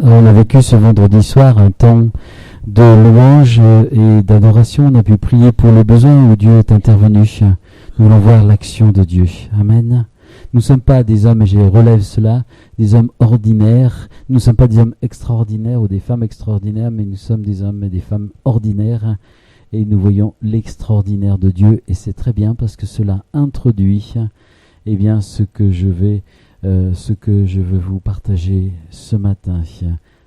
On a vécu ce vendredi soir un temps de louange et d'adoration. On a pu prier pour les besoins où Dieu est intervenu. Nous voulons voir l'action de Dieu. Amen. Nous ne sommes pas des hommes, et je relève cela, des hommes ordinaires. Nous ne sommes pas des hommes extraordinaires ou des femmes extraordinaires, mais nous sommes des hommes et des femmes ordinaires. Et nous voyons l'extraordinaire de Dieu. Et c'est très bien parce que cela introduit ce que je veux vous partager ce matin.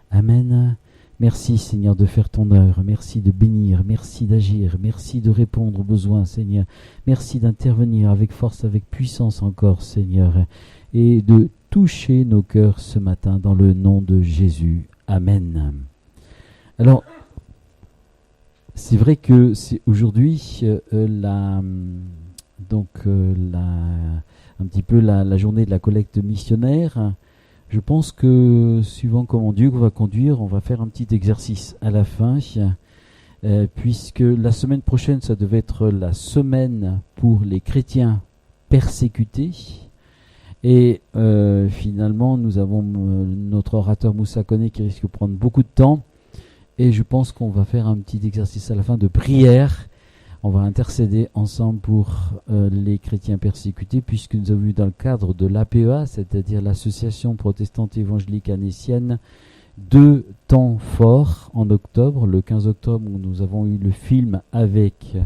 Amen. Merci Seigneur de faire ton œuvre, merci de bénir, merci d'agir, merci de répondre aux besoins Seigneur, merci d'intervenir avec force, avec puissance encore Seigneur, et de toucher nos cœurs ce matin dans le nom de Jésus. Amen. Alors, c'est vrai que c'est aujourd'hui la journée de la collecte missionnaire. Je pense que, suivant comment Dieu va conduire, on va faire un petit exercice à la fin, puisque la semaine prochaine, ça devait être la semaine pour les chrétiens persécutés. Et finalement, nous avons notre orateur Moussa Koné qui risque de prendre beaucoup de temps. Et je pense qu'on va faire un petit exercice à la fin de prière. On va intercéder ensemble pour les chrétiens persécutés, puisque nous avons vu dans le cadre de l'APEA, c'est-à-dire l'Association protestante évangélique annécienne, 2 temps forts en octobre. Le 15 octobre, où nous avons eu le film avec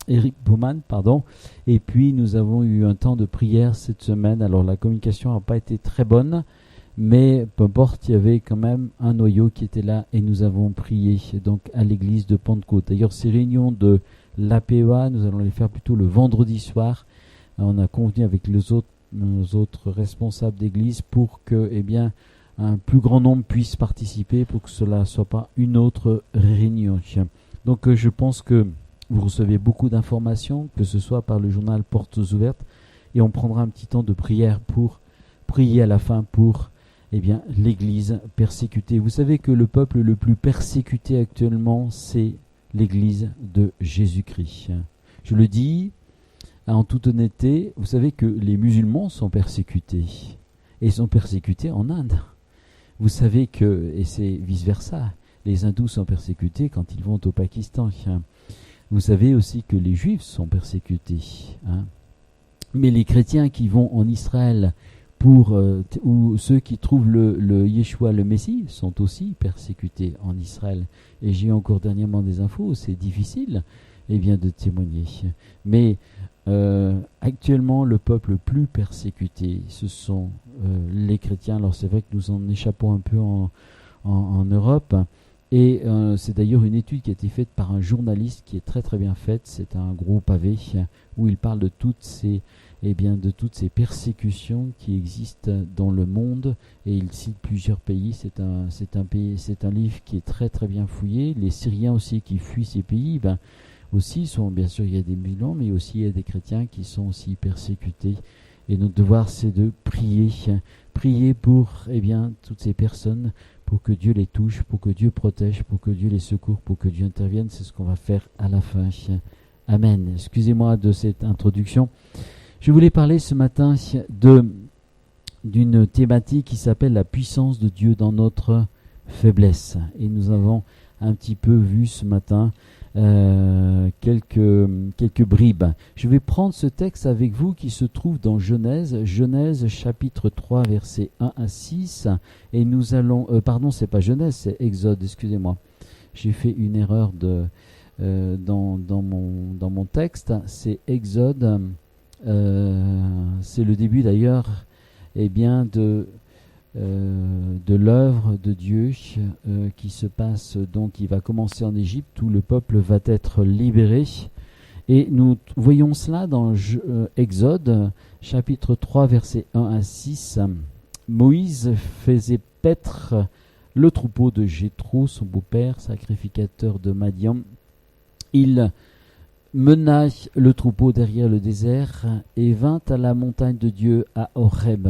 Eric Baumann, et puis nous avons eu un temps de prière cette semaine. Alors la communication n'a pas été très bonne, mais peu importe, il y avait quand même un noyau qui était là et nous avons prié donc à l'église de Pentecôte. D'ailleurs, ces réunions de l'APEA, nous allons les faire plutôt le vendredi soir. On a convenu avec nos autres responsables d'église pour que un plus grand nombre puisse participer, pour que cela ne soit pas une autre réunion. Donc je pense que vous recevez beaucoup d'informations, que ce soit par le journal Portes ouvertes, et on prendra un petit temps de prière pour prier à la fin pour l'église persécutée. Vous savez que le peuple le plus persécuté actuellement, c'est l'église de Jésus-Christ. Je le dis en toute honnêteté, vous savez que les musulmans sont persécutés. Et ils sont persécutés en Inde. Vous savez que, et c'est vice-versa, les hindous sont persécutés quand ils vont au Pakistan. Vous savez aussi que les juifs sont persécutés. Mais les chrétiens qui vont en Israël, ou ceux qui trouvent le Yeshua, le Messie, sont aussi persécutés en Israël. Et j'ai encore dernièrement des infos, c'est difficile de témoigner. Mais actuellement, le peuple le plus persécuté, ce sont les chrétiens. Alors c'est vrai que nous en échappons un peu en Europe. Et c'est d'ailleurs une étude qui a été faite par un journaliste qui est très très bien faite. C'est un gros pavé où il parle de toutes ces persécutions qui existent dans le monde, et il cite plusieurs pays. C'est un livre qui est très très bien fouillé. Les Syriens aussi qui fuient ces pays, aussi sont, bien sûr, il y a des musulmans, mais aussi il y a des chrétiens qui sont aussi persécutés. Et notre devoir, c'est de prier pour toutes ces personnes, pour que Dieu les touche, pour que Dieu protège, pour que Dieu les secourt, pour que Dieu intervienne. C'est ce qu'on va faire à la fin. Amen. Excusez-moi de cette introduction. Je voulais parler ce matin d'une thématique qui s'appelle la puissance de Dieu dans notre faiblesse. Et nous avons un petit peu vu ce matin quelques bribes. Je vais prendre ce texte avec vous qui se trouve dans Genèse chapitre 3 versets 1 à 6, et nous allons c'est pas Genèse, c'est Exode, excusez-moi. J'ai fait une erreur dans mon texte, c'est Exode. C'est le début d'ailleurs de l'œuvre de Dieu qui se passe, donc il va commencer en Égypte où le peuple va être libéré, et nous voyons cela dans Exode chapitre 3 versets 1 à 6. Moïse faisait paître le troupeau de Jéthro, son beau-père, sacrificateur de Madian. Il mena le troupeau derrière le désert et vint à la montagne de Dieu à Horeb.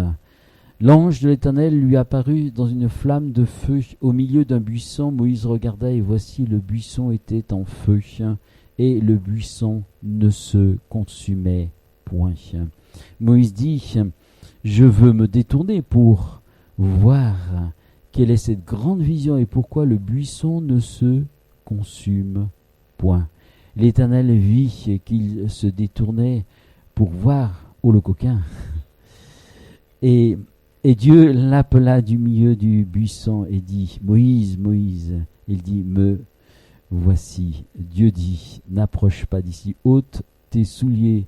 L'ange de l'Éternel lui apparut dans une flamme de feu au milieu d'un buisson. Moïse regarda, et voici, le buisson était en feu, et le buisson ne se consumait point. Moïse dit : Je veux me détourner pour voir quelle est cette grande vision et pourquoi le buisson ne se consume point. L'Éternel vit qu'il se détournait pour voir, le coquin, et Dieu l'appela du milieu du buisson et dit, Moïse, Moïse. Il dit, me voici. Dieu dit, n'approche pas d'ici, ôte tes souliers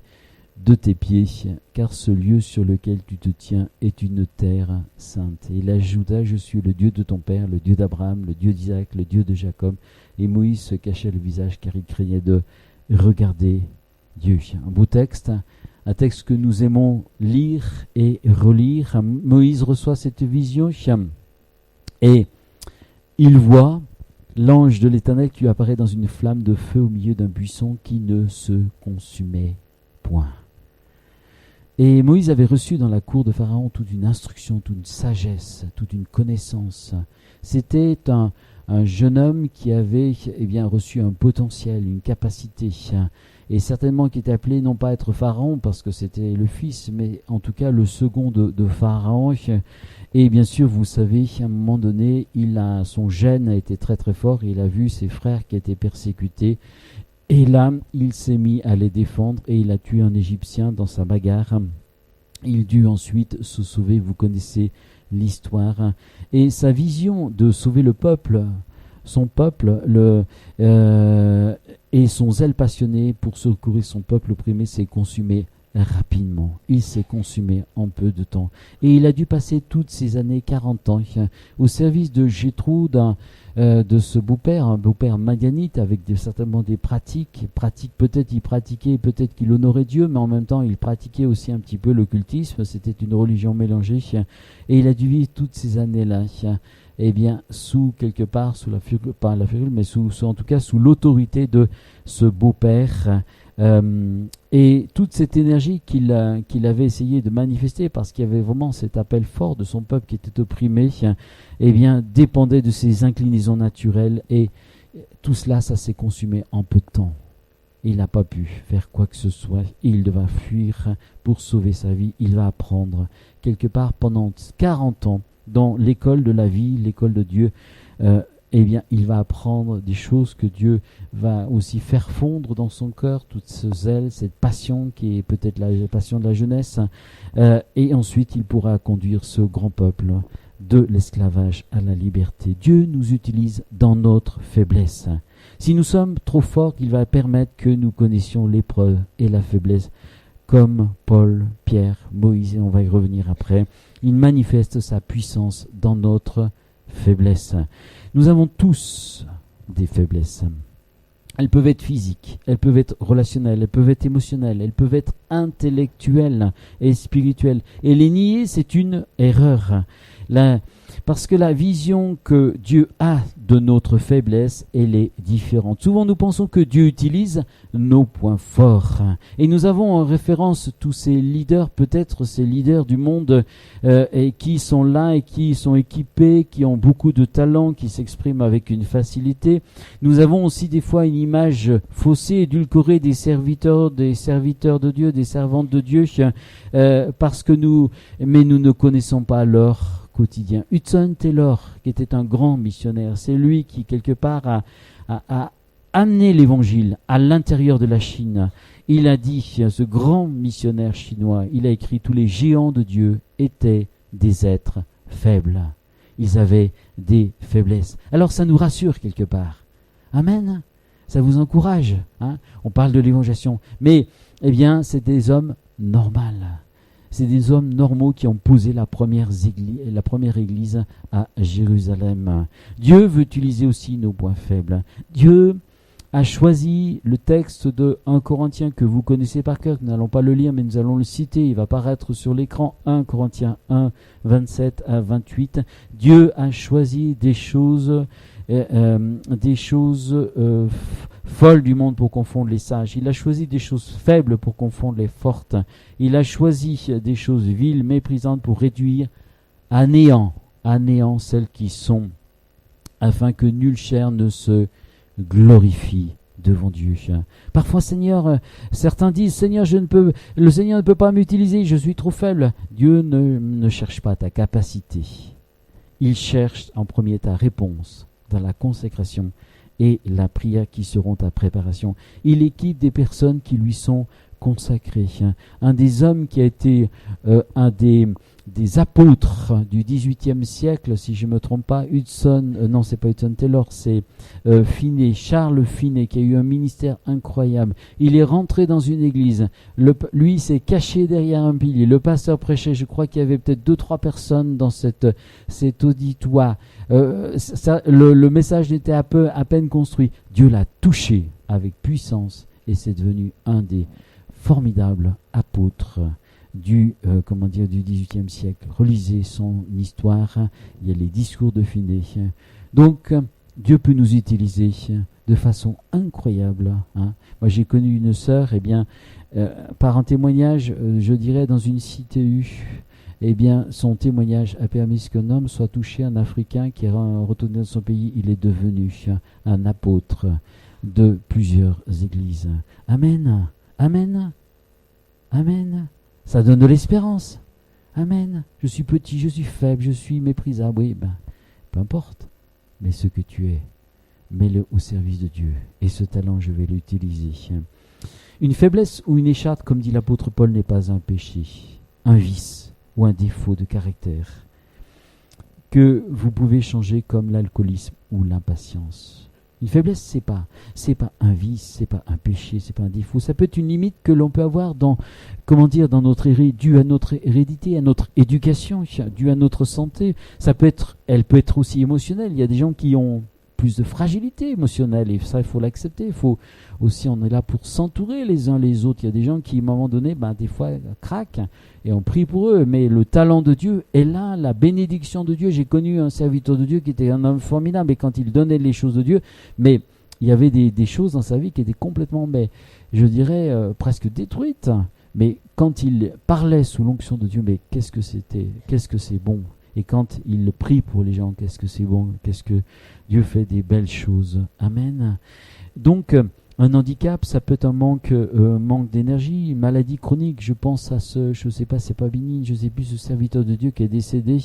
de tes pieds, car ce lieu sur lequel tu te tiens est une terre sainte. Et il ajouta, je suis le Dieu de ton père, le Dieu d'Abraham, le Dieu d'Isaac, le Dieu de Jacob. Et Moïse se cachait le visage car il craignait de regarder Dieu. Un beau texte, un texte que nous aimons lire et relire. Moïse reçoit cette vision et il voit l'ange de l'Éternel qui lui apparaît dans une flamme de feu au milieu d'un buisson qui ne se consumait point. Et Moïse avait reçu dans la cour de Pharaon toute une instruction, toute une sagesse, toute une connaissance. C'était un jeune homme qui avait reçu un potentiel, une capacité, et certainement qui était appelé non pas à être Pharaon parce que c'était le fils, mais en tout cas le second de Pharaon. Et bien sûr, vous savez, à un moment donné, son gène a été très très fort, il a vu ses frères qui étaient persécutés. Et là, il s'est mis à les défendre et il a tué un Égyptien dans sa bagarre. Il dut ensuite se sauver, vous connaissez l'histoire. Et sa vision de sauver le peuple, son peuple, et son zèle passionné pour secourir son peuple opprimé s'est consumé rapidement. Il s'est consumé en peu de temps. Et il a dû passer toutes ces années, 40 ans, au service de Jéthro, de ce beau-père, un beau-père madianite avec certainement des pratiques. Peut-être il pratiquait, peut-être qu'il honorait Dieu, mais en même temps il pratiquait aussi un petit peu l'occultisme. C'était une religion mélangée. Et il a dû vivre toutes ces années-là, sous la figure, pas la figure, mais en tout cas sous l'autorité de ce beau-père. Et toute cette énergie qu'il avait essayé de manifester, parce qu'il y avait vraiment cet appel fort de son peuple qui était opprimé, dépendait de ses inclinaisons naturelles, et tout cela, ça s'est consumé en peu de temps. Il n'a pas pu faire quoi que ce soit. Il devra fuir pour sauver sa vie. Il va apprendre quelque part pendant 40 ans dans l'école de la vie, l'école de Dieu. Il va apprendre des choses que Dieu va aussi faire fondre dans son cœur, toute ce zèle, cette passion qui est peut-être la passion de la jeunesse. Et ensuite, il pourra conduire ce grand peuple de l'esclavage à la liberté. Dieu nous utilise dans notre faiblesse. Si nous sommes trop forts, il va permettre que nous connaissions l'épreuve et la faiblesse, comme Paul, Pierre, Moïse, et on va y revenir après. Il manifeste sa puissance dans notre faiblesse. Nous avons tous des faiblesses. Elles peuvent être physiques, elles peuvent être relationnelles, elles peuvent être émotionnelles, elles peuvent être intellectuelles et spirituelles. Et les nier, c'est une erreur. Parce que la vision que Dieu a de notre faiblesse, elle est différente. Souvent, nous pensons que Dieu utilise nos points forts. Et nous avons en référence tous ces leaders, peut-être ces leaders du monde, et qui sont là et qui sont équipés, qui ont beaucoup de talent, qui s'expriment avec une facilité. Nous avons aussi des fois une image faussée, édulcorée des serviteurs de Dieu, des servantes de Dieu, mais nous ne connaissons pas leur quotidien. Hudson Taylor, qui était un grand missionnaire, c'est lui qui quelque part a amené l'évangile à l'intérieur de la Chine. Il a dit, ce grand missionnaire chinois, il a écrit, tous les géants de Dieu étaient des êtres faibles. Ils avaient des faiblesses. Alors ça nous rassure quelque part. Amen. Ça vous encourage. On parle de l'évangélisation. Mais, c'est des hommes normaux. C'est des hommes normaux qui ont posé la première église à Jérusalem. Dieu veut utiliser aussi nos points faibles. Dieu a choisi le texte de 1 Corinthiens que vous connaissez par cœur. Nous n'allons pas le lire, mais nous allons le citer. Il va apparaître sur l'écran. 1 Corinthiens 1, 27 à 28. Dieu a choisi des choses folles du monde pour confondre les sages. Il a choisi des choses faibles pour confondre les fortes. Il a choisi des choses viles, méprisantes pour réduire à néant celles qui sont, afin que nulle chair ne se glorifie devant Dieu. Parfois, Seigneur, certains disent, Seigneur, le Seigneur ne peut pas m'utiliser, je suis trop faible. Dieu ne cherche pas ta capacité. il cherche en premier ta réponse dans la consécration et la prière qui seront ta préparation. Il équipe des personnes qui lui sont consacrées. Un des hommes qui a été un des apôtres du XVIIIe siècle, si je ne me trompe pas, non, c'est pas Hudson Taylor, c'est Finney, Charles Finney, qui a eu un ministère incroyable. Il est rentré dans une église, lui il s'est caché derrière un pilier, le pasteur prêchait, je crois qu'il y avait peut-être 2-3 personnes dans cet auditoire. Le message n'était à peine construit. Dieu l'a touché avec puissance et c'est devenu un des formidables apôtres du XVIIIe siècle. Relisez son histoire, il y a les discours de Finney. Donc, Dieu peut nous utiliser de façon incroyable. Moi, j'ai connu une sœur, par un témoignage, je dirais, dans une CTU, son témoignage a permis qu'un homme soit touché, un Africain qui est retourné dans son pays, il est devenu un apôtre de plusieurs églises. Amen. Amen. Amen. Ça donne de l'espérance. Amen. Je suis petit, je suis faible, je suis méprisable. Oui, peu importe. Mais ce que tu es, mets-le au service de Dieu. Et ce talent, je vais l'utiliser. Une faiblesse ou une écharpe, comme dit l'apôtre Paul, n'est pas un péché, un vice ou un défaut de caractère que vous pouvez changer comme l'alcoolisme ou l'impatience. Une faiblesse, c'est pas un vice, c'est pas un péché, c'est pas un défaut. Ça peut être une limite que l'on peut avoir due à notre hérédité, à notre éducation, due à notre santé. Elle peut être aussi émotionnelle. Il y a des gens qui ont plus de fragilité émotionnelle et ça, il faut l'accepter. Il faut aussi, on est là pour s'entourer les uns les autres. Il y a des gens qui, à un moment donné, des fois, craquent et on prie pour eux. Mais le talent de Dieu est là, la bénédiction de Dieu. J'ai connu un serviteur de Dieu qui était un homme formidable et quand il donnait les choses de Dieu, mais il y avait des choses dans sa vie qui étaient complètement, je dirais, presque détruites. Mais quand il parlait sous l'onction de Dieu, qu'est-ce que c'est bon. Et quand il prie pour les gens, qu'est-ce que c'est bon, qu'est-ce que Dieu fait des belles choses. Amen. Donc, un handicap, ça peut être un manque d'énergie, une maladie chronique. Je pense à je ne sais pas, c'est pas Bini, je ne sais plus, ce serviteur de Dieu qui est décédé,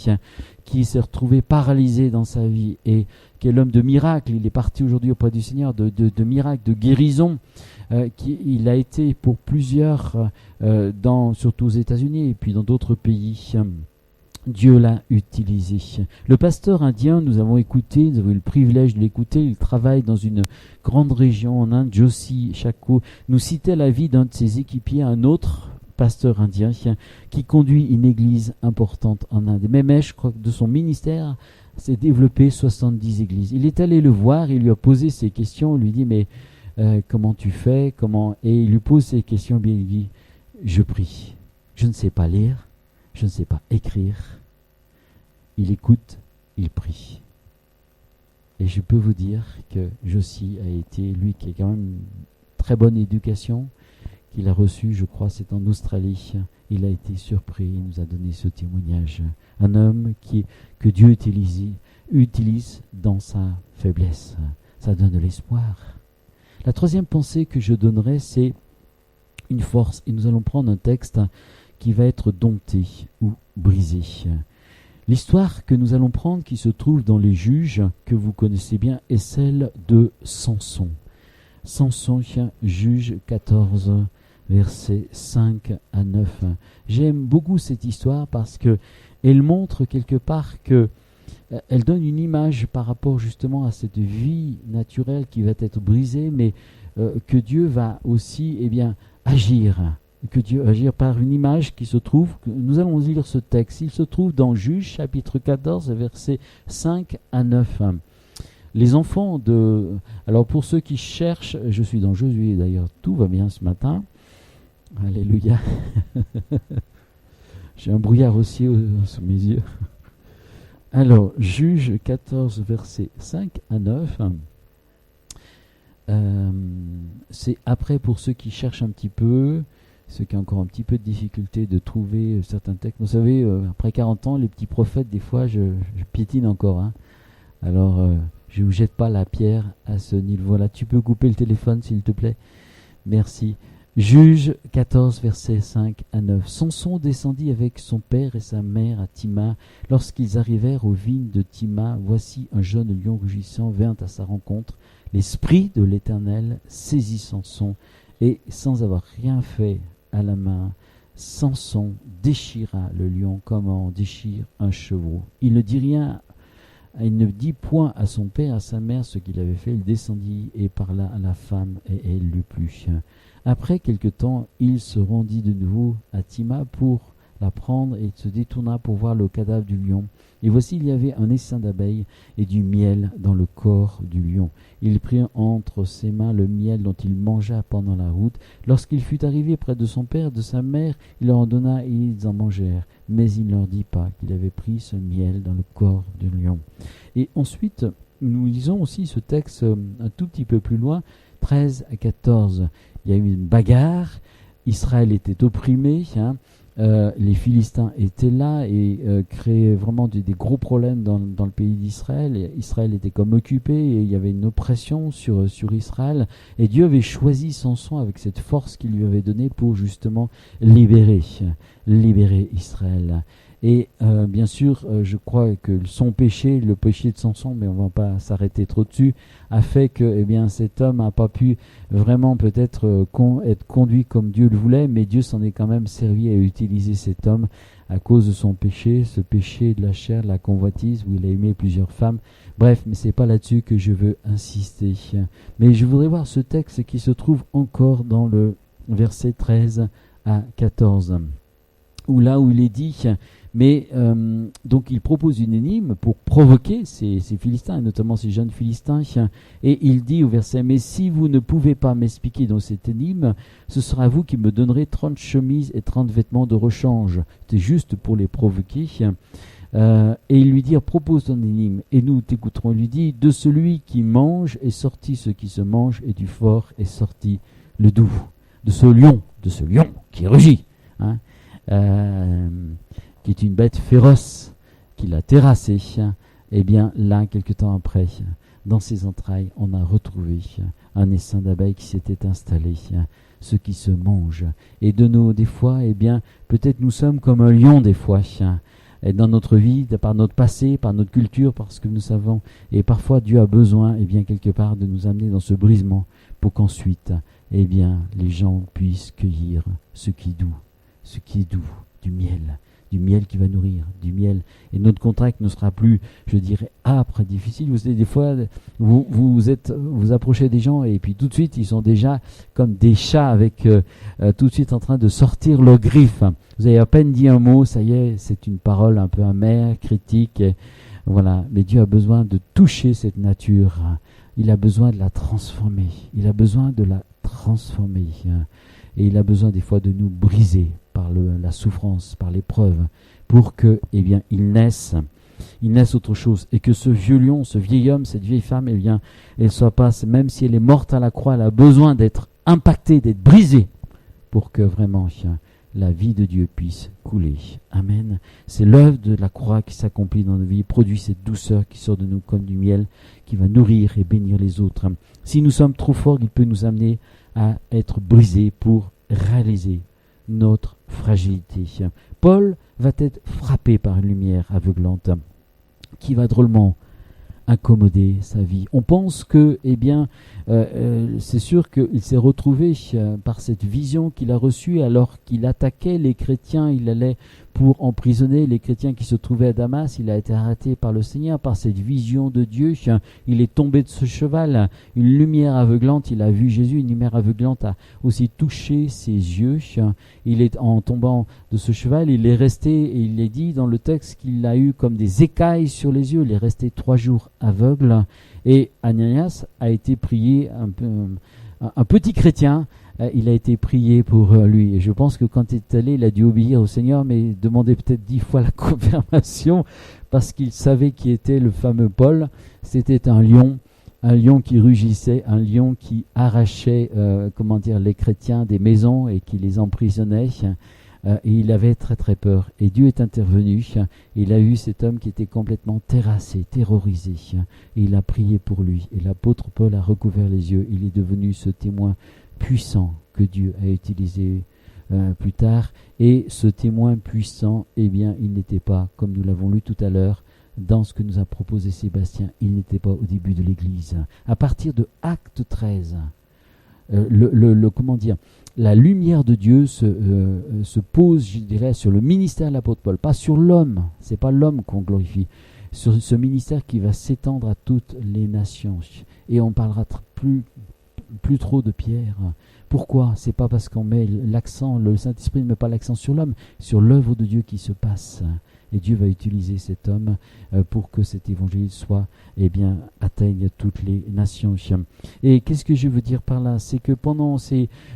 qui s'est retrouvé paralysé dans sa vie et qui est l'homme de miracle. Il est parti aujourd'hui auprès du Seigneur de miracles, de guérison. Il a été pour plusieurs, surtout aux États-Unis et puis dans d'autres pays. Dieu l'a utilisé. Le pasteur indien, nous avons eu le privilège de l'écouter, il travaille dans une grande région en Inde, Joshi Chaco, nous citait la vie d'un de ses équipiers, un autre pasteur indien qui conduit une église importante en Inde. Même, je crois que de son ministère, s'est développé 70 églises. Il est allé le voir, il lui a posé ces questions, il lui dit, mais comment tu fais, et il lui pose ces questions, bien il dit, je prie, je ne sais pas lire, je ne sais pas écrire. Il écoute, il prie. Et je peux vous dire que Joshi a été, lui qui a quand même une très bonne éducation, qu'il a reçue, je crois, c'est en Australie. Il a été surpris, il nous a donné ce témoignage. Un homme que Dieu utilise dans sa faiblesse. Ça donne de l'espoir. La troisième pensée que je donnerai, c'est une force. Et nous allons prendre un texte qui va être dompté ou brisé. L'histoire que nous allons prendre, qui se trouve dans les Juges, que vous connaissez bien, est celle de Samson. Samson, Juges 14, versets 5 à 9. J'aime beaucoup cette histoire parce qu'elle montre quelque part que elle donne une image par rapport justement à cette vie naturelle qui va être brisée, mais que Dieu va aussi agir. Que Dieu agir par une image qui se trouve, nous allons lire ce texte, il se trouve dans Juges chapitre 14 versets 5 à 9. Les enfants alors pour ceux qui cherchent, je suis dans Josué d'ailleurs, tout va bien ce matin, alléluia, j'ai un brouillard aussi sous mes yeux. Alors Juges 14 versets 5 à 9, c'est après pour ceux qui cherchent un petit peu, ceux qui ont encore un petit peu de difficulté de trouver certains textes. Vous savez, après 40 ans, les petits prophètes, des fois, je piétine encore. Alors, je ne vous jette pas la pierre à ce niveau-là. Tu peux couper le téléphone, s'il te plaît. Merci. Juge 14, versets 5 à 9. Samson descendit avec son père et sa mère à Timna. Lorsqu'ils arrivèrent aux vignes de Timna, voici un jeune lion rugissant vint à sa rencontre. L'esprit de l'Éternel saisit Samson, et sans avoir rien fait à la main, Samson déchira le lion comme on déchire un chevreau. Il ne dit point à son père, à sa mère, ce qu'il avait fait. Il descendit et parla à la femme, et elle l'eut plus. Après quelque temps, il se rendit de nouveau à Timna pour la prendre et se détourna pour voir le cadavre du lion. Et voici, il y avait un essaim d'abeilles et du miel dans le corps du lion. Il prit entre ses mains le miel dont il mangea pendant la route. Lorsqu'il fut arrivé près de son père et de sa mère, il leur en donna et ils en mangèrent. Mais il ne leur dit pas qu'il avait pris ce miel dans le corps du lion. Et ensuite, nous lisons aussi ce texte un tout petit peu plus loin, 13 à 14. Il y a eu une bagarre, Israël était opprimé, les Philistins étaient là et créaient vraiment des gros problèmes dans le pays d'Israël. Israël était comme occupé et il y avait une oppression sur Israël. Et Dieu avait choisi Samson avec cette force qu'il lui avait donnée pour justement libérer Israël. Et bien sûr, je crois que son péché, le péché de Samson, mais on ne va pas s'arrêter trop dessus, a fait que cet homme n'a pas pu vraiment peut-être être conduit comme Dieu le voulait, mais Dieu s'en est quand même servi à utiliser cet homme à cause de son péché, ce péché de la chair, de la convoitise, où il a aimé plusieurs femmes. Bref, mais ce n'est pas là-dessus que je veux insister. Mais je voudrais voir ce texte qui se trouve encore dans le verset 13 à 14, où il est dit... Mais donc il propose une énigme pour provoquer ces Philistins, et notamment ces jeunes Philistins, et il dit au verset « Mais si vous ne pouvez pas m'expliquer dans cette énigme, ce sera vous qui me donnerez 30 chemises et 30 vêtements de rechange. » C'était juste pour les provoquer. Et il lui dit « Propose ton énigme, et nous t'écouterons. » Il lui dit « De celui qui mange est sorti ce qui se mange, et du fort est sorti le doux. » De ce lion qui rugit, qui est une bête féroce, qui l'a terrassé, et bien là, quelque temps après, dans ses entrailles, on a retrouvé un essaim d'abeilles qui s'était installé, ce qui se mange. Et des fois, peut-être nous sommes comme un lion des fois, et dans notre vie, par notre passé, par notre culture, parce que nous savons, et parfois Dieu a besoin, quelque part, de nous amener dans ce brisement, pour qu'ensuite, les gens puissent cueillir ce qui est doux, du miel qui va nourrir, du miel. Et notre contact ne sera plus, je dirais, âpre, difficile. Vous savez, des fois, vous approchez des gens et puis tout de suite, ils sont déjà comme des chats avec tout de suite en train de sortir leurs griffes. Vous avez à peine dit un mot, ça y est, c'est une parole un peu amère, critique. Voilà. Mais Dieu a besoin de toucher cette nature. Il a besoin de la transformer. Et il a besoin des fois de nous briser par la souffrance, par l'épreuve, pour que, il naisse autre chose, et que ce vieux lion, ce vieil homme, cette vieille femme, elle soit pas, même si elle est morte à la croix, elle a besoin d'être impactée, d'être brisée, pour que vraiment la vie de Dieu puisse couler. Amen. C'est l'œuvre de la croix qui s'accomplit dans nos vies, produit cette douceur qui sort de nous comme du miel, qui va nourrir et bénir les autres. Si nous sommes trop forts, il peut nous amener à être brisés pour réaliser notre fragilité. Paul va être frappé par une lumière aveuglante qui va drôlement incommoder sa vie. On pense que, c'est sûr qu'il s'est retrouvé par cette vision qu'il a reçue alors qu'il attaquait les chrétiens. Il allait pour emprisonner les chrétiens qui se trouvaient à Damas. Il a été arrêté par le Seigneur par cette vision de Dieu. Il est tombé de ce cheval. Une lumière aveuglante, il a vu Jésus. Une lumière aveuglante a aussi touché ses yeux. Il est en tombant de ce cheval, il est resté, et il est dit dans le texte qu'il a eu comme des écailles sur les yeux. Il est resté 3 jours aveugle. Et Ananias a été prié, un petit chrétien, il a été prié pour lui. Et je pense que quand il est allé, il a dû obéir au Seigneur, mais demander peut-être 10 fois la confirmation, parce qu'il savait qui était le fameux Paul. C'était un lion qui rugissait, un lion qui arrachait les chrétiens des maisons et qui les emprisonnait. Et il avait très très peur. Et Dieu est intervenu. Il a eu cet homme qui était complètement terrassé, terrorisé. Et il a prié pour lui. Et l'apôtre Paul a recouvert les yeux. Il est devenu ce témoin puissant que Dieu a utilisé plus tard. Et ce témoin puissant, eh bien, il n'était pas, comme nous l'avons lu tout à l'heure, dans ce que nous a proposé Sébastien, il n'était pas au début de l'Église. À partir de Acte 13, comment dire, la lumière de Dieu se pose, je dirais, sur le ministère de l'apôtre Paul, pas sur l'homme. C'est pas l'homme qu'on glorifie, sur ce ministère qui va s'étendre à toutes les nations. Et on parlera plus trop de Pierre. Pourquoi ? C'est pas parce qu'on met l'accent, le Saint-Esprit ne met pas l'accent sur l'homme, sur l'œuvre de Dieu qui se passe. Et Dieu va utiliser cet homme pour que cet évangile soit, eh bien, atteigne toutes les nations. Et qu'est-ce que je veux dire par là ? C'est que pendant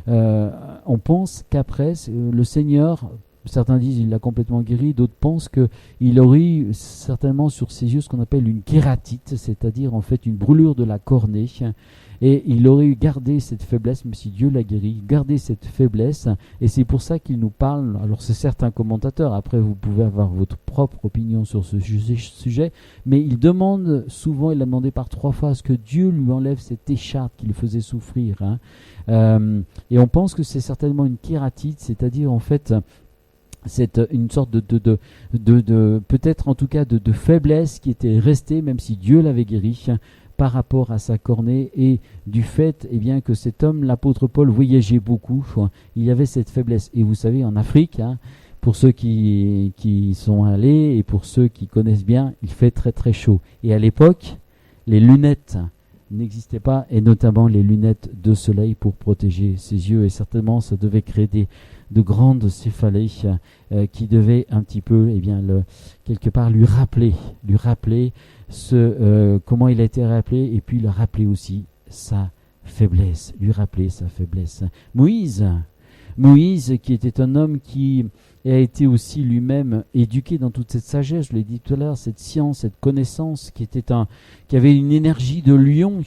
on pense qu'après, le Seigneur, certains disent qu'il l'a complètement guéri, d'autres pensent qu'il aurait eu certainement sur ses yeux ce qu'on appelle une kératite, c'est-à-dire en fait une brûlure de la cornée. Et il aurait eu gardé cette faiblesse, même si Dieu l'a guéri, gardé cette faiblesse, et c'est pour ça qu'il nous parle. Alors c'est certains commentateurs, après vous pouvez avoir votre propre opinion sur ce sujet, mais il demande souvent, il l'a demandé par 3 fois, à ce que Dieu lui enlève cette écharpe qui le faisait souffrir. Et on pense que c'est certainement une kératite, c'est-à-dire en fait c'est une sorte de peut-être en tout cas de faiblesse qui était restée, même si Dieu l'avait guéri, par rapport à sa cornée, et du fait eh bien, que cet homme, l'apôtre Paul, voyageait beaucoup, il y avait cette faiblesse. Et vous savez, en Afrique, pour ceux qui sont allés et pour ceux qui connaissent bien, il fait très très chaud. Et à l'époque, les lunettes n'existaient pas, et notamment les lunettes de soleil pour protéger ses yeux, et certainement ça devait créer de grandes céphalées qui devaient un petit peu, eh bien, quelque part lui rappeler comment il a été rappelé, et puis le rappeler aussi sa faiblesse, lui rappeler sa faiblesse. Moïse qui était un homme qui a été aussi lui-même éduqué dans toute cette sagesse, je l'ai dit tout à l'heure, cette science, cette connaissance, qui avait une énergie de lion,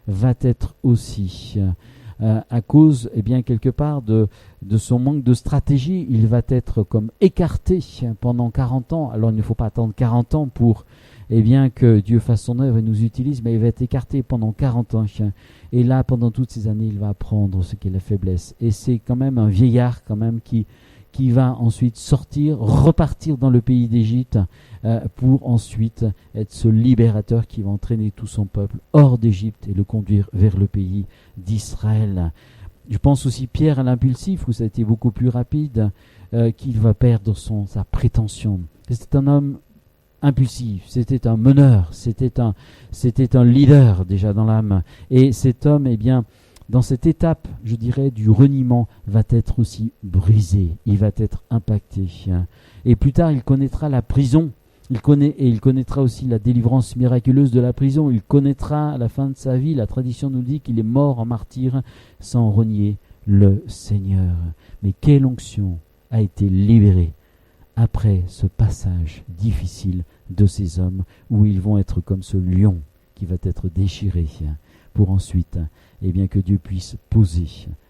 va être aussi à cause, eh bien, quelque part de son manque de stratégie, il va être comme écarté pendant 40 ans. Alors il ne faut pas attendre 40 ans pour que Dieu fasse son œuvre et nous utilise, mais il va être écarté pendant 40 ans. Et là, pendant toutes ces années, il va apprendre ce qu'est la faiblesse. Et c'est quand même un vieillard quand même qui va ensuite sortir, repartir dans le pays d'Égypte pour ensuite être ce libérateur qui va entraîner tout son peuple hors d'Égypte et le conduire vers le pays d'Israël. Je pense aussi Pierre à l'impulsif, où ça a été beaucoup plus rapide, qu'il va perdre sa prétention. C'est un homme impulsif, c'était un meneur, c'était un leader déjà dans l'âme. Et cet homme, eh bien, dans cette étape, je dirais, du reniement, va être aussi brisé, il va être impacté. Et plus tard, il connaîtra la prison, il connaîtra aussi la délivrance miraculeuse de la prison, il connaîtra à la fin de sa vie, la tradition nous dit qu'il est mort en martyr sans renier le Seigneur. Mais quelle onction a été libérée après ce passage difficile de ces hommes, où ils vont être comme ce lion qui va être déchiré, pour ensuite, eh bien, que Dieu puisse poser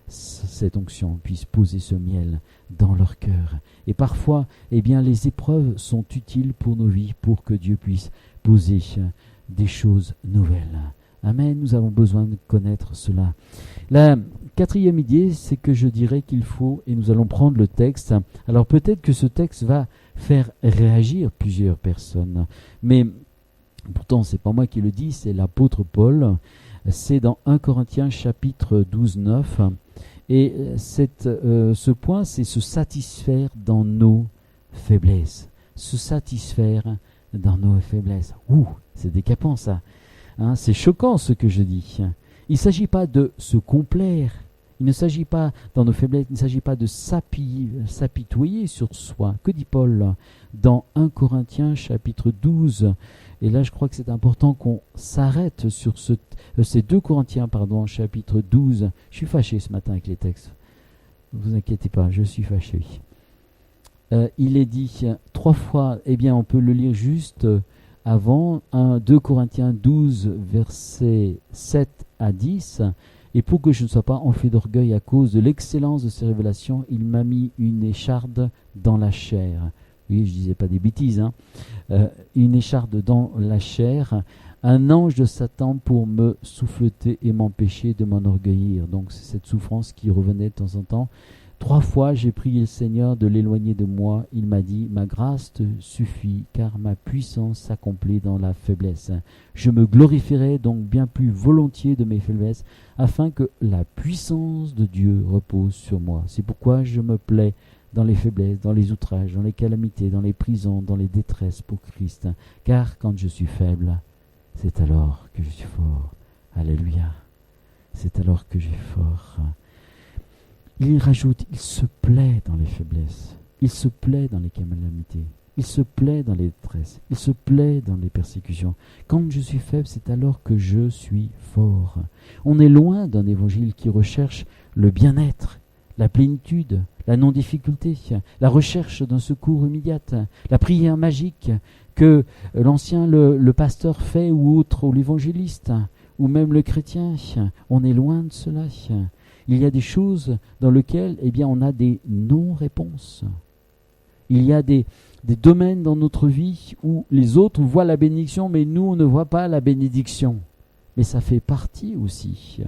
cette onction, puisse poser ce miel dans leur cœur. Et parfois, eh bien, les épreuves sont utiles pour nos vies, pour que Dieu puisse poser des choses nouvelles. Amen, nous avons besoin de connaître cela. La 4e idée, c'est que je dirais qu'il faut, et nous allons prendre le texte, alors peut-être que ce texte va faire réagir plusieurs personnes, mais pourtant c'est pas moi qui le dis, c'est l'apôtre Paul, c'est dans 1 Corinthiens chapitre 12, 9, et ce point, c'est se satisfaire dans nos faiblesses, se satisfaire dans nos faiblesses. C'est décapant ça. C'est choquant ce que je dis. Il ne s'agit pas de se complaire. Il ne s'agit pas, dans nos faiblesses, il ne s'agit pas de s'apitoyer sur soi. Que dit Paul dans 1 Corinthiens chapitre 12 ? Et là, je crois que c'est important qu'on s'arrête sur ces 2 Corinthiens, chapitre 12. Je suis fâché ce matin avec les textes. Ne vous inquiétez pas, je suis fâché. Il est dit 3 fois, eh bien, on peut le lire juste avant, 2 Corinthiens 12, versets 7 à 10. Et pour que je ne sois pas enflé d'orgueil à cause de l'excellence de ces révélations, il m'a mis une écharde dans la chair. Oui, je ne disais pas des bêtises. Une écharde dans la chair, un ange de Satan pour me souffleter et m'empêcher de m'enorgueillir. Donc c'est cette souffrance qui revenait de temps en temps. 3 fois, j'ai prié le Seigneur de l'éloigner de moi. Il m'a dit, ma grâce te suffit, car ma puissance s'accomplit dans la faiblesse. Je me glorifierai donc bien plus volontiers de mes faiblesses, afin que la puissance de Dieu repose sur moi. C'est pourquoi je me plais dans les faiblesses, dans les outrages, dans les calamités, dans les prisons, dans les détresses pour Christ. Car quand je suis faible, c'est alors que je suis fort. Alléluia. C'est alors que je suis fort. Il rajoute, il se plaît dans les faiblesses, il se plaît dans les calamités, il se plaît dans les détresses, il se plaît dans les persécutions. Quand je suis faible, c'est alors que je suis fort. On est loin d'un évangile qui recherche le bien-être, la plénitude, la non-difficulté, la recherche d'un secours immédiat, la prière magique que l'ancien, le pasteur fait ou autre, ou l'évangéliste, ou même le chrétien. On est loin de cela. Il y a des choses dans lesquelles on a des non-réponses. Il y a des domaines dans notre vie où les autres voient la bénédiction, mais nous, on ne voit pas la bénédiction. Mais ça fait partie aussi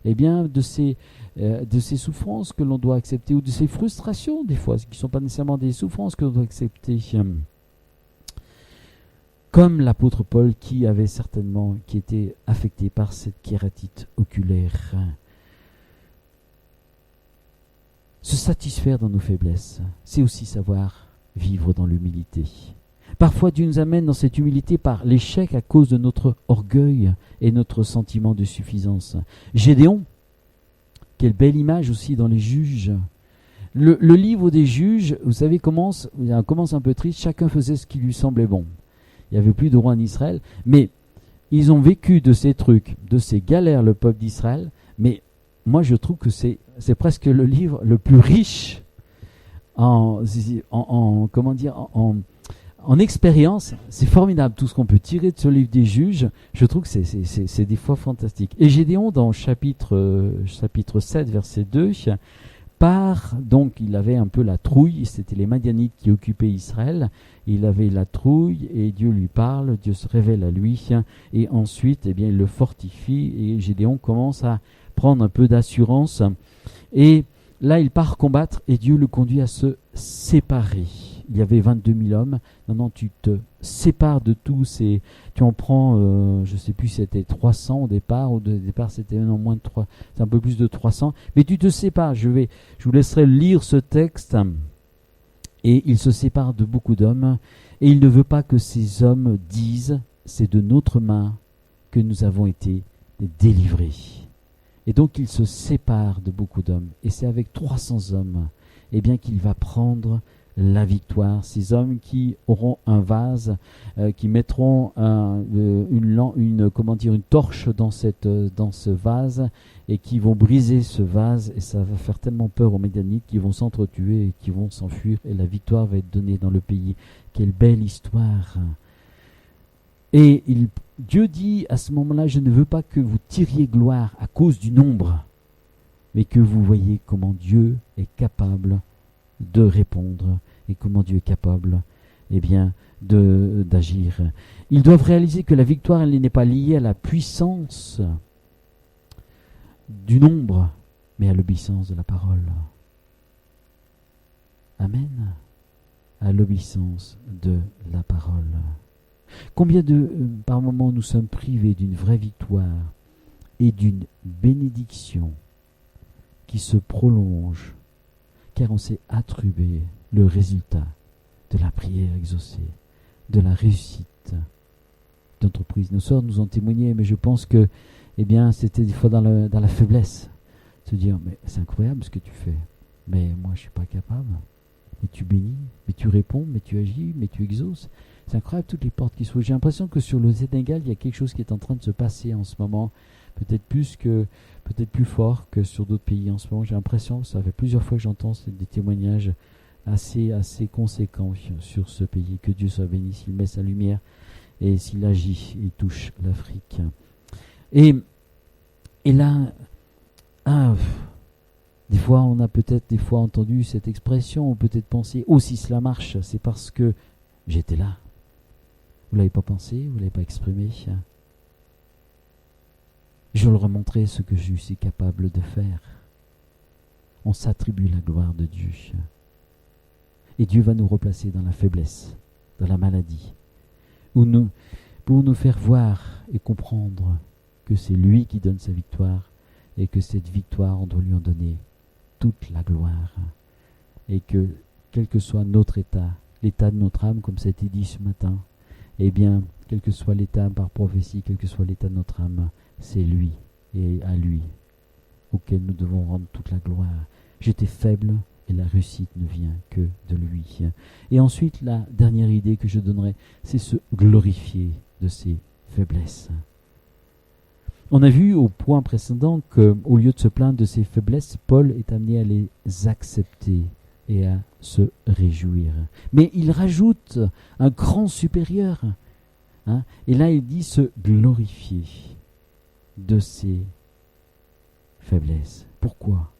de ces souffrances que l'on doit accepter, ou de ces frustrations, des fois, qui ne sont pas nécessairement des souffrances que l'on doit accepter. Comme l'apôtre Paul, qui était affecté par cette kératite oculaire. Se satisfaire dans nos faiblesses, c'est aussi savoir vivre dans l'humilité. Parfois, Dieu nous amène dans cette humilité par l'échec à cause de notre orgueil et notre sentiment de suffisance. Gédéon, quelle belle image aussi dans les juges. Le livre des juges, vous savez, commence un peu triste, chacun faisait ce qui lui semblait bon. Il n'y avait plus de roi en Israël, mais ils ont vécu de ces trucs, de ces galères, le peuple d'Israël, mais moi, je trouve que c'est presque le livre le plus riche en expérience. C'est formidable tout ce qu'on peut tirer de ce livre des juges. Je trouve que c'est des fois fantastique. Et Gédéon, dans chapitre 7, verset 2, donc il avait un peu la trouille. C'était les Madianites qui occupaient Israël. Il avait la trouille et Dieu lui parle, Dieu se révèle à lui. Et ensuite, il le fortifie et Gédéon commence à prendre un peu d'assurance, et là il part combattre et Dieu le conduit à se séparer. Il y avait 22 000 hommes. Maintenant tu te sépares de tous ces, tu en prends, je ne sais plus si c'était 300 au départ, ou au départ c'était moins de 3, c'est un peu plus de 300, mais tu te sépares. Je vous laisserai lire ce texte. Et il se sépare de beaucoup d'hommes, et il ne veut pas que ces hommes disent, c'est de notre main que nous avons été délivrés. Et donc il se sépare de beaucoup d'hommes. Et c'est avec 300 hommes qu'il va prendre la victoire. Ces hommes qui auront un vase, qui mettront une torche dans ce vase, et qui vont briser ce vase. Et ça va faire tellement peur aux Médianites qui vont s'entretuer et qui vont s'enfuir. Et la victoire va être donnée dans le pays. Quelle belle histoire! Et Dieu dit à ce moment-là, je ne veux pas que vous tiriez gloire à cause du nombre, mais que vous voyez comment Dieu est capable de répondre et comment Dieu est capable d'agir. Ils doivent réaliser que la victoire, elle n'est pas liée à la puissance du nombre, mais à l'obéissance de la parole. Amen. À l'obéissance de la parole. Combien par moments nous sommes privés d'une vraie victoire et d'une bénédiction qui se prolonge, car on s'est attribué le résultat de la prière exaucée, de la réussite d'entreprise. Nos sœurs nous ont témoigné, mais je pense que c'était des fois dans la faiblesse, se dire, mais c'est incroyable ce que tu fais, mais moi je ne suis pas capable. Mais tu bénis, mais tu réponds, mais tu agis, mais tu exauces. C'est incroyable toutes les portes qui s'ouvrent. J'ai l'impression que sur le Sénégal, il y a quelque chose qui est en train de se passer en ce moment, peut-être plus fort que sur d'autres pays en ce moment. J'ai l'impression, ça fait plusieurs fois que j'entends des témoignages assez conséquents sur ce pays. Que Dieu soit béni s'il met sa lumière et s'il agit, il touche l'Afrique. Et là, des fois, on a peut-être entendu cette expression, ou peut-être pensé, oh, si cela marche, c'est parce que j'étais là. Vous ne l'avez pas pensé, vous ne l'avez pas exprimé. Je leur montrerai ce que je suis capable de faire. On s'attribue la gloire de Dieu. Et Dieu va nous replacer dans la faiblesse, dans la maladie, pour nous faire voir et comprendre que c'est lui qui donne sa victoire et que cette victoire, on doit lui en donner toute la gloire. Et que, quel que soit notre état, l'état de notre âme, comme ça a été dit ce matin, eh bien, quel que soit l'état par prophétie, quel que soit l'état de notre âme, c'est lui et à lui auquel nous devons rendre toute la gloire. J'étais faible et la réussite ne vient que de lui. Et ensuite, la dernière idée que je donnerai, c'est se glorifier de ses faiblesses. On a vu au point précédent qu'au lieu de se plaindre de ses faiblesses, Paul est amené à les accepter et à se réjouir. Mais il rajoute un cran supérieur. Et là, il dit se glorifier de ses faiblesses. Pourquoi ?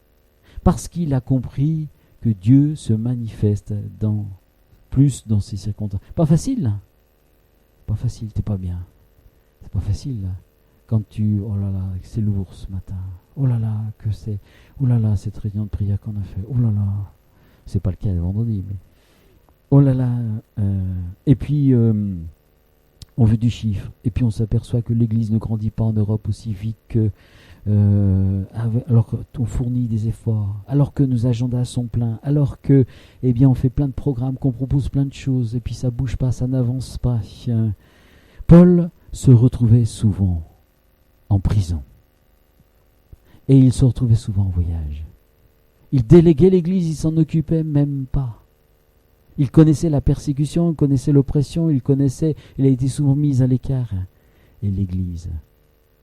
Parce qu'il a compris que Dieu se manifeste plus dans ces circonstances. Pas facile. Pas facile, t'es pas bien. C'est pas facile. Quand oh là là, c'est lourd ce matin. Oh là là, oh là là, cette réunion de prière qu'on a fait. Oh là là. C'est pas le cas le vendredi, mais. Oh là là. Et puis, on veut du chiffre. Et puis, on s'aperçoit que l'Église ne grandit pas en Europe aussi vite que. Alors qu'on fournit des efforts, alors que nos agendas sont pleins, alors que, eh bien, on fait plein de programmes, qu'on propose plein de choses, et puis ça bouge pas, ça n'avance pas. Paul se retrouvait souvent en prison. Et il se retrouvait souvent en voyage. Il déléguait l'Église, il s'en occupait même pas. Il connaissait la persécution, il connaissait l'oppression, il a été souvent mis à l'écart. Et l'Église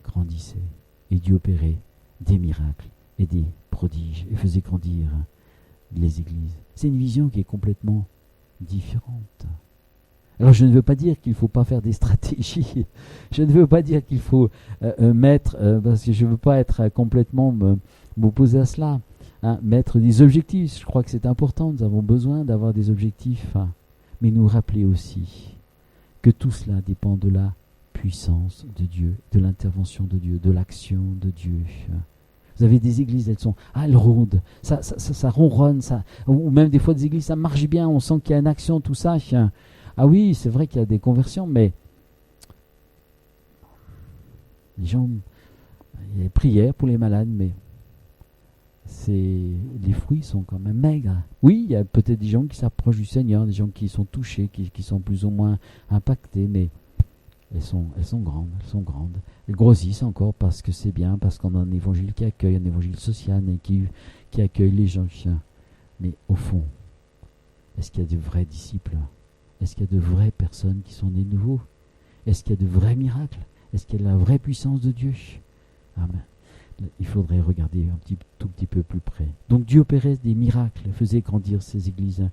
grandissait. Et Dieu opérait des miracles et des prodiges et faisait grandir les églises. C'est une vision qui est complètement différente. Alors je ne veux pas dire qu'il ne faut pas faire des stratégies. Je ne veux pas dire qu'il faut mettre, parce que je ne veux pas être complètement m'opposer à cela, mettre des objectifs. Je crois que c'est important, nous avons besoin d'avoir des objectifs, mais nous rappeler aussi que tout cela dépend de la puissance de Dieu, de l'intervention de Dieu, de l'action de Dieu. Vous avez des églises, elles rôdent, ça ronronne, ou même des fois des églises, ça marche bien, on sent qu'il y a une action, tout ça. Ah oui, c'est vrai qu'il y a des conversions, mais les gens, il y a des prières pour les malades, mais les fruits sont quand même maigres. Oui, il y a peut-être des gens qui s'approchent du Seigneur, des gens qui sont touchés, qui sont plus ou moins impactés, mais elles sont grandes. Elles grossissent encore parce que c'est bien, parce qu'on a un évangile qui accueille, un évangile social et qui accueille les gens. Mais au fond, est-ce qu'il y a de vrais disciples ? Est-ce qu'il y a de vraies personnes qui sont nées de nouveau ? Est-ce qu'il y a de vrais miracles ? Est-ce qu'il y a la vraie puissance de Dieu ? Amen. Il faudrait regarder tout petit peu plus près. Donc Dieu opérait des miracles, faisait grandir ces églises.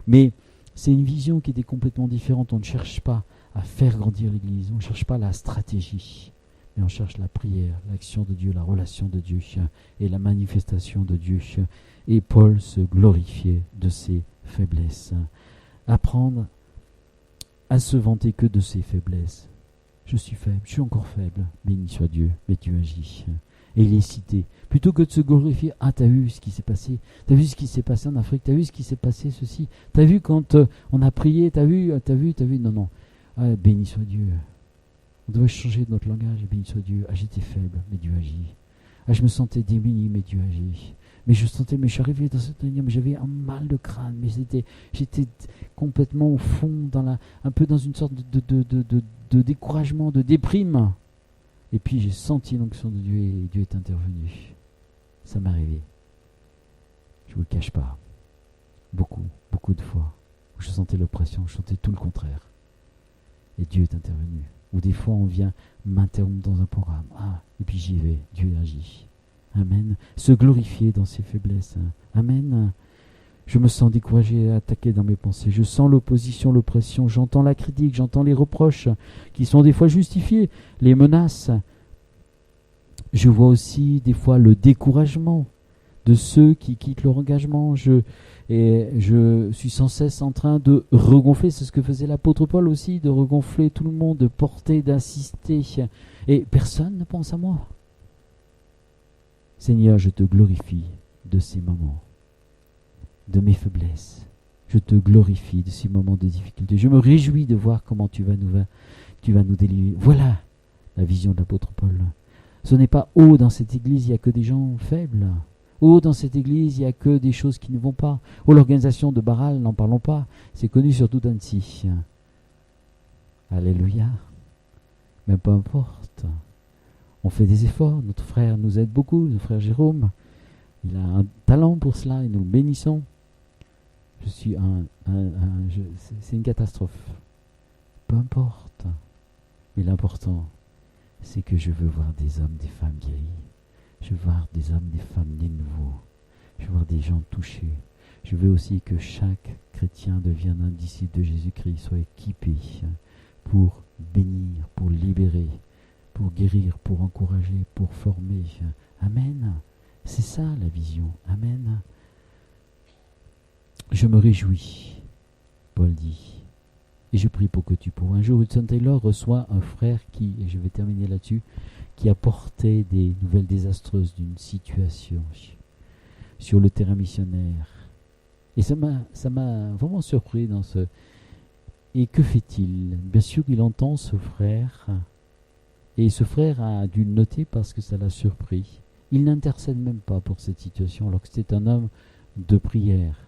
Mais c'est une vision qui était complètement différente. On ne cherche pas à faire grandir l'Église. On ne cherche pas la stratégie, mais on cherche la prière, l'action de Dieu, la relation de Dieu et la manifestation de Dieu. Et Paul se glorifiait de ses faiblesses. Apprendre à se vanter que de ses faiblesses. Je suis faible, je suis encore faible. Béni soit Dieu, mais Dieu agit. Et il est cité. Plutôt que de se glorifier, t'as vu ce qui s'est passé, t'as vu ce qui s'est passé en Afrique, t'as vu ce qui s'est passé ceci, t'as vu quand on a prié, t'as vu, non. Béni soit Dieu. On devrait changer notre langage. Béni soit Dieu. J'étais faible, mais Dieu agit. Je me sentais démuni, mais Dieu agit. Mais je suis arrivé dans cette réunion, mais j'avais un mal de crâne, mais j'étais complètement au fond, un peu dans une sorte de découragement, de déprime. Et puis j'ai senti l'onction de Dieu et Dieu est intervenu. Ça m'est arrivé. Je ne vous le cache pas. Beaucoup de fois. Je sentais l'oppression, je sentais tout le contraire. Et Dieu est intervenu. Ou des fois on vient m'interrompre dans un programme. Et puis j'y vais, Dieu agit. Amen. Se glorifier dans ses faiblesses. Amen. Je me sens découragé et attaqué dans mes pensées. Je sens l'opposition, l'oppression. J'entends la critique, j'entends les reproches qui sont des fois justifiés, les menaces. Je vois aussi des fois le découragement de ceux qui quittent leur engagement. Je suis sans cesse en train de regonfler. C'est ce que faisait l'apôtre Paul aussi, de regonfler tout le monde, de porter, d'insister. Et personne ne pense à moi. Seigneur, je te glorifie de ces moments, de mes faiblesses. Je te glorifie de ces moments de difficulté. Je me réjouis de voir comment tu vas nous délivrer. Voilà la vision de l'apôtre Paul. Ce n'est pas dans cette église, il n'y a que des gens faibles. Dans cette église, il n'y a que des choses qui ne vont pas. L'organisation de Baral, n'en parlons pas. C'est connu sur tout Annecy. Alléluia. Mais peu importe. On fait des efforts. Notre frère nous aide beaucoup. Notre frère Jérôme, il a un talent pour cela et nous le bénissons. C'est une catastrophe. Peu importe. Mais l'important, c'est que je veux voir des hommes, des femmes guéris. Je veux voir des hommes, des femmes nés de nouveau. Je veux voir des gens touchés. Je veux aussi que chaque chrétien devienne un disciple de Jésus-Christ, soit équipé pour bénir, pour libérer, pour guérir, pour encourager, pour former. Amen. C'est ça la vision. Amen. Je me réjouis, Paul dit. Et je prie pour que tu pourras. Un jour, Hudson Taylor reçoit un frère qui, et je vais terminer là-dessus, qui apportait des nouvelles désastreuses d'une situation sur le terrain missionnaire. Et ça m'a vraiment surpris dans ce... Et que fait-il? Bien sûr, il entend ce frère, et ce frère a dû le noter parce que ça l'a surpris. Il n'intercède même pas pour cette situation, alors que c'était un homme de prière.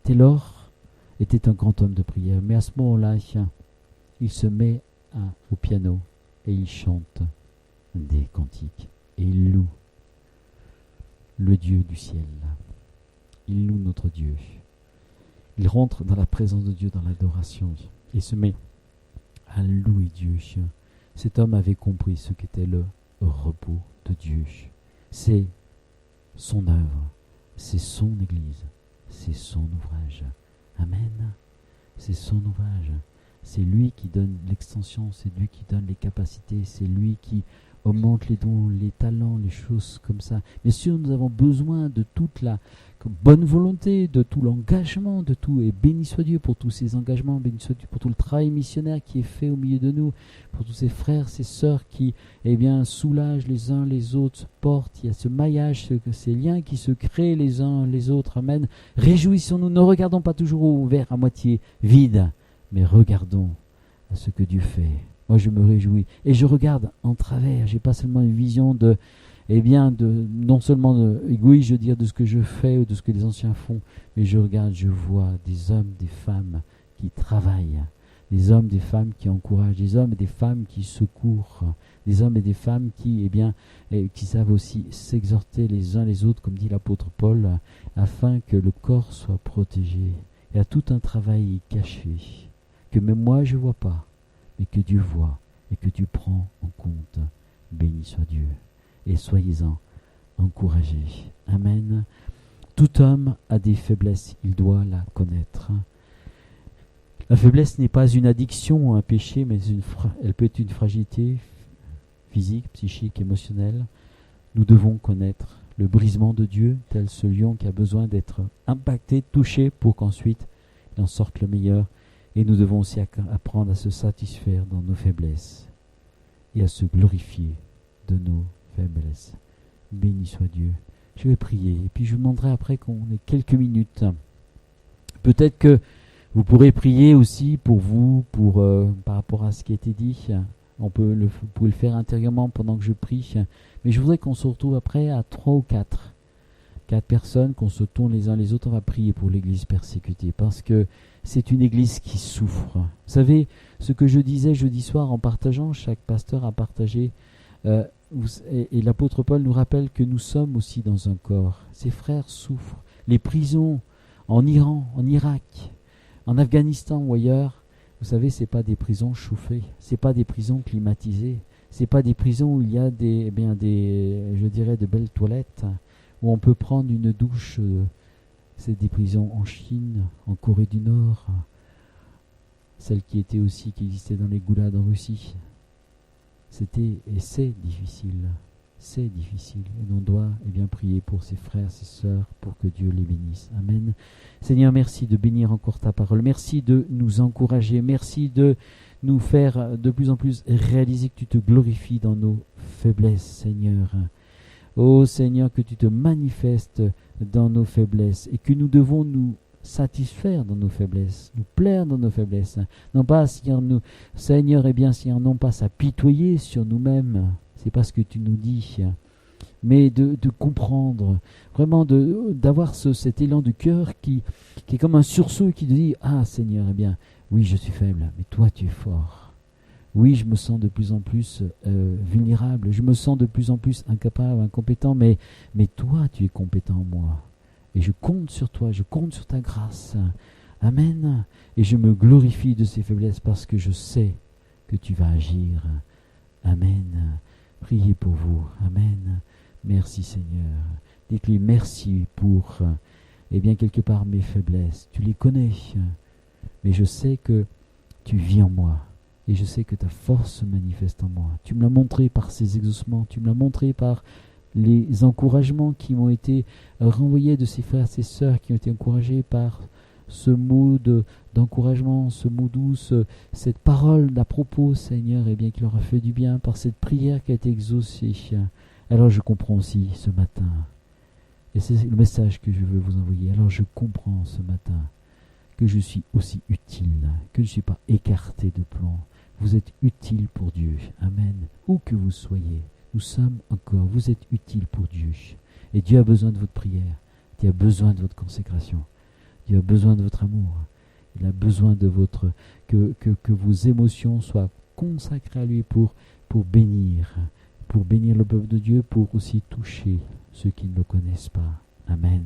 Taylor était un grand homme de prière, mais à ce moment-là, il se met au piano et il chante des cantiques et il loue le Dieu du ciel. Il loue notre Dieu. Il rentre dans la présence de Dieu, dans l'adoration, et se met à louer Dieu. Cet homme avait compris ce qu'était le repos de Dieu. C'est son œuvre, c'est son Église, c'est son ouvrage. Amen. C'est son ouvrage. C'est lui qui donne l'extension, c'est lui qui donne les capacités, c'est lui qui augmente les dons, les talents, les choses comme ça. Bien sûr, nous avons besoin de toute la bonne volonté, de tout l'engagement, de tout. Et béni soit Dieu pour tous ces engagements, béni soit Dieu pour tout le travail missionnaire qui est fait au milieu de nous, pour tous ces frères, ces sœurs qui, soulagent les uns les autres, se portent. Il y a ce maillage, ces liens qui se créent les uns les autres. Amen. Réjouissons-nous, ne regardons pas toujours au verre à moitié vide, mais regardons à ce que Dieu fait. Moi, je me réjouis. Et je regarde en travers. J'ai pas seulement une vision non seulement égoïste, je veux dire, de ce que je fais ou de ce que les anciens font, mais je regarde, je vois des hommes, des femmes qui travaillent, des hommes, des femmes qui encouragent, des hommes et des femmes qui secourent, des hommes et des femmes qui savent aussi s'exhorter les uns les autres, comme dit l'apôtre Paul, afin que le corps soit protégé. Il y a tout un travail caché, que même moi je vois pas, mais que Dieu voit et que Dieu prend en compte. Béni soit Dieu. Et soyez-en encouragés. Amen. Tout homme a des faiblesses, il doit la connaître. La faiblesse n'est pas une addiction ou un péché, mais elle peut être une fragilité physique, psychique, émotionnelle. Nous devons connaître le brisement de Dieu, tel ce lion qui a besoin d'être impacté, touché, pour qu'ensuite il en sorte le meilleur. Et nous devons aussi apprendre à se satisfaire dans nos faiblesses et à se glorifier de nos faiblesses. Béni soit Dieu. Je vais prier et puis je vous demanderai après qu'on ait quelques minutes. Peut-être que vous pourrez prier aussi pour vous, par rapport à ce qui a été dit. Vous pouvez le faire intérieurement pendant que je prie. Mais je voudrais qu'on se retrouve après à 3 ou 4 personnes, qu'on se tourne les uns les autres. On va prier pour l'église persécutée parce que c'est une église qui souffre. Vous savez, ce que je disais jeudi soir en partageant, chaque pasteur a partagé, et l'apôtre Paul nous rappelle que nous sommes aussi dans un corps. Ces frères souffrent. Les prisons en Iran, en Irak, en Afghanistan ou ailleurs, vous savez, c'est pas des prisons chauffées, c'est pas des prisons climatisées, c'est pas des prisons où il y a de belles toilettes, où on peut prendre une douche. C'est des prisons en Chine, en Corée du Nord, celles qui existaient dans les goulags en Russie. C'était et c'est difficile. Et on doit prier pour ses frères, ses sœurs, pour que Dieu les bénisse. Amen. Seigneur, merci de bénir encore ta parole. Merci de nous encourager. Merci de nous faire de plus en plus réaliser que tu te glorifies dans nos faiblesses, Seigneur. Ô Seigneur, que tu te manifestes dans nos faiblesses et que nous devons nous satisfaire dans nos faiblesses, nous plaire dans nos faiblesses. Non pas, Seigneur, Seigneur, non pas s'apitoyer sur nous-mêmes, c'est pas ce que tu nous dis, mais de comprendre, vraiment d'avoir cet élan du cœur qui est comme un sursaut qui te dit, ah Seigneur, oui, je suis faible, mais toi tu es fort. Oui, je me sens de plus en plus vulnérable, je me sens de plus en plus incapable, incompétent, mais toi tu es compétent en moi. Et je compte sur toi, je compte sur ta grâce. Amen. Et je me glorifie de ces faiblesses parce que je sais que tu vas agir. Amen. Priez pour vous. Amen. Merci Seigneur. Dites-lui merci pour, quelque part mes faiblesses. Tu les connais, mais je sais que tu vis en moi. Et je sais que ta force se manifeste en moi. Tu me l'as montré par ces exaucements. Tu me l'as montré par les encouragements qui m'ont été renvoyés de ces frères et ces sœurs qui ont été encouragés par ce mot d'encouragement, ce mot doux, cette parole d'à propos, Seigneur, qui leur a fait du bien, par cette prière qui a été exaucée. Alors je comprends aussi ce matin, et c'est le message que je veux vous envoyer, alors je comprends ce matin que je suis aussi utile, que je ne suis pas écarté de plan. Vous êtes utile pour Dieu. Amen. Où que vous soyez, nous sommes encore, vous êtes utile pour Dieu. Et Dieu a besoin de votre prière. Dieu a besoin de votre consécration. Dieu a besoin de votre amour. Il a besoin de que vos émotions soient consacrées à lui pour bénir le peuple de Dieu, pour aussi toucher ceux qui ne le connaissent pas. Amen.